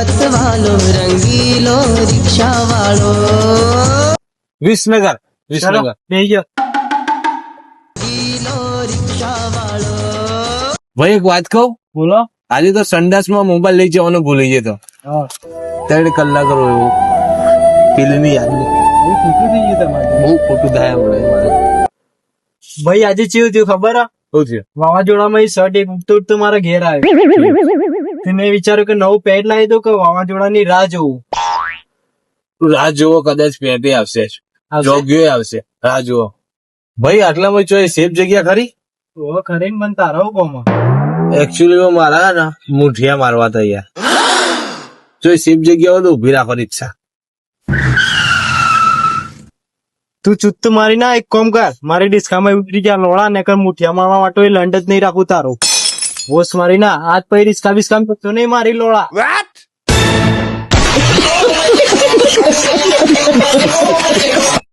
મત વાલો રંગીલો રિક્ષા વાળો વિસનગર વિસનગર બેહી રંગીલો રિક્ષા વાળો ભાઈ એક વાત કહું, બોલો. આજે તો સંડાસમાં મોબાઈલ લઈ જવાનો ભૂલી જતો. હા 3 કલાક રહ્યો પેલીની યાદ ખોટું થઈ ગયું તમારે. બહુ ખોટું થાય મારે. ભાઈ આજે ચેવું થયું ખબર હે? શું થયું? વાવાઝોડામાં શર્ટ એક ઉગતો ઉગતો મારા ઘેર આવ્યો. તે મેં વિચાર્યું કે નવું પેન્ટ લાવી દઉં કે વાવાઝોડાની રાહ જોઉં. તું રાહ જોવો, કદાચ પેટે આવશે જ, જોગ્યો આવશે. રાહ જોવો ભાઈ. આટલામાં જો સેફ જગ્યા ખરી? હવે ખરીને મને તારા કોમાં એકચ્યુઅલી મારા ને મુઠિયા મારવા હતા યાર. જો સેફ જગ્યા હોય તો ઉભી રાખો રિક્ષા. તું ચુત્ત મારી ના એક કોમ કર, મારી ડિસ્કામાં ઉતરી ગયા લોડા ને કર મુઠિયા મારવા માટે લંડ જ નહીં રાખું તારો. હોશ મારી ના આજ પછી રિસ્કા બિસ્કા તો નહીં મારી લોડા.